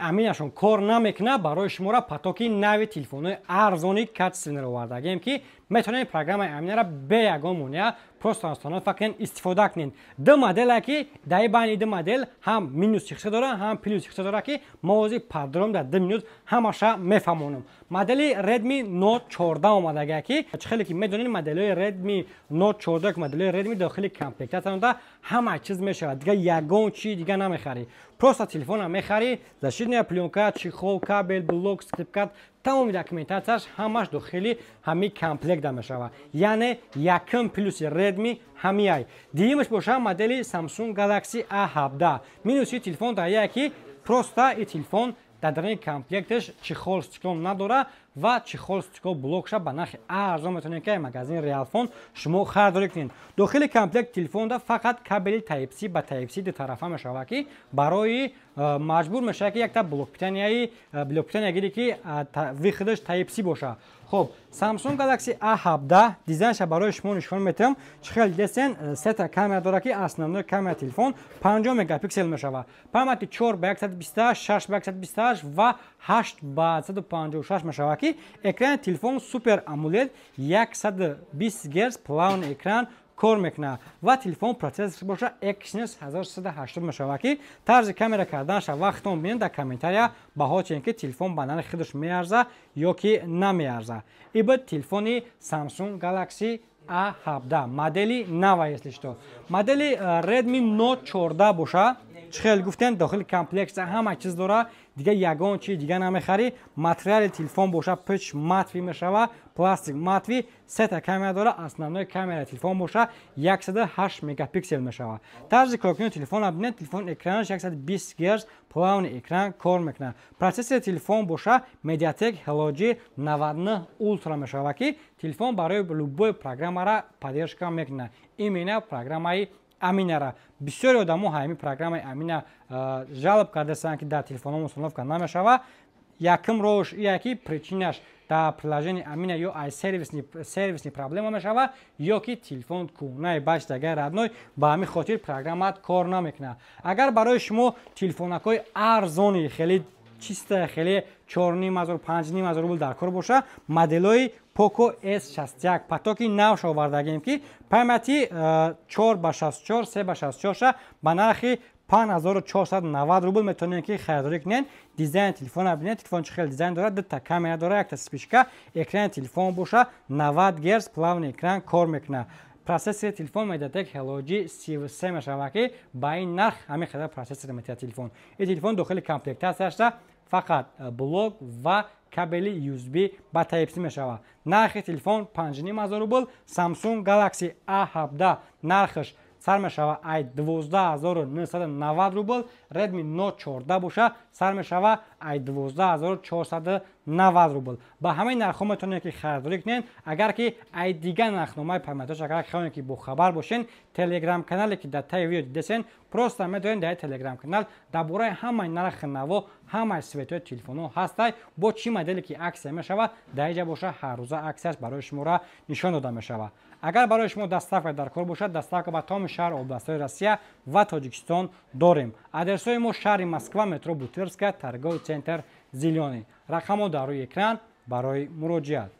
аминашон кор намекна барои шуморо патоки нави телефонҳои арзони качествениро овардагем ки метавонед программаи аминаро бе ягон монеа просто фақат истифода кунед. Ду моделе ки дар байни ду модел ҳам минус чихша дора, ҳам плюс чихша дора ки мавози падром дар 2 минут ҳамаша мефаҳмонам. Модели Redmi Note 14 омадага ки хеле ки медонед моделҳои Redmi Note 14 моделҳои Redmi дохили комплектатанда ҳама чиз мешавад. Дига ягон чиз дига намехарӣ. Просто телефона мехарӣ, защитная пленка, чихол, кабел, блок, скрипкарт, тамоми документацияш ҳамаш дохили ҳами комплекта мешавад. Яъне якум плюси Redmi ҳамиай. Диюмаш боша модели Samsung Galaxy A17. Минуси телефон дар ки просто и телефон дар дарони комплекташ чихол стекло надора ва чихол стекло блокша ба нархи арзон метавонед ки магазин Realphone шумо харидорӣ кунед. Дохили комплект телефонда фақат кабели Type-C ба Type-C ду тарафа мешавад ки барои маҷбур мешавад ки якта блокпитания гире ки вихдаш Type-C боша. Хоб, Samsung Galaxy A17 дизайнша барои шумо нишон метавам. Чихел десен сета камера дора ки основной камера телефон 50 мегапиксел мешавад. Памяти 4 ба 128, 6 ба 128 ва 8 ба 156 мешавад ки экрани телефон Super AMOLED 120 Гц плавн экран кор мекунад ва телефон процессор боша Exynos 1380 мешавад ки тарзи камера карданша вақтон бинед дар комментария баҳо чен ки телефон ба нархи худаш меарза ё ки намеарза. Ибо телефони Samsung Galaxy A17 модели нава если что. Модели Redmi Note 14 боша чихел гуфтем дохили комплектса ҳама чиз дора, дига ягон чиз дига намехарӣ. Материали телефон боша пич матви мешава, пластик матви, сета камера дора, основной камера телефон боша 108 мегапиксел мешава. Тарзи коркунии телефон бинед, телефон экранаш 120 Гц плавн экран кор мекунад. Процессори телефон боша Mediatek Helio G 99 Ultra мешава ки телефон барои любой программаро поддержка мекунад. Именно программаи аминара. Бисёри одамо ҳами программаи амина жалоб кардастанд ки дар телефонҳо установка намешава. Якум рош яки причинаш дар приложени амина ё ай сервисни проблема мешава ё ки телефон кӯнаи баштагаи радной ба ҳамин хотир программаат кор намекунад. Агар барои шумо телефонакҳои арзони хеле чиста хеле 4,5-5,5 рубл дар кор боша, моделҳои Poco S61 патоки навш овардагем ки памяти 4 ба 64, 3 ба 64 ба нархи 5490 рубл метавонед ки харидорӣ кунед. Дизайни телефона бинед, телефон чихел дизайн дорад, дута камера дора, якта спичка, экрани телефон боша 90 Гц плавн экран кор мекунад. Процессори телефон Mediatek Helio G 33 мешавад ки ба ин нарх ҳамин қадар процессори метавонад телефон. Ин телефон дохили комплектацияшда фақат блок ва кабели USB ба Type-C мешавад. Нархи телефон 5500 рубл. Samsung Galaxy A17 нархаш сар мешава ай 12990 рубл. Redmi Note 14 боша сар мешава ай 12490 рубл. Ба ҳамаи нархҳо метавонед ки харидорӣ кунед. Агар ки ай дига нархномаи памятош агар хоҳед ки бохабар бошен, телеграм канале ки дар таи видео дидесен, просто метавонед дар телеграм канал дар бораи ҳамаи нархи наво, ҳамаи светҳои телефонҳо ҳастай, бо чӣ моделе ки аксия мешава, дар инҷа боша ҳар рӯза аксияш барои шуморо нишон дода мешавад. Агар барои шумо доставка дар кор бошад, доставка ба тамоми шаҳр областҳои Россия ва Тоҷикистон дорем. Адресҳои мо шаҳри Москва, метро Бутырская, торговый центр Зелёный. Рақамҳо дар рӯи экран барои муроҷиат.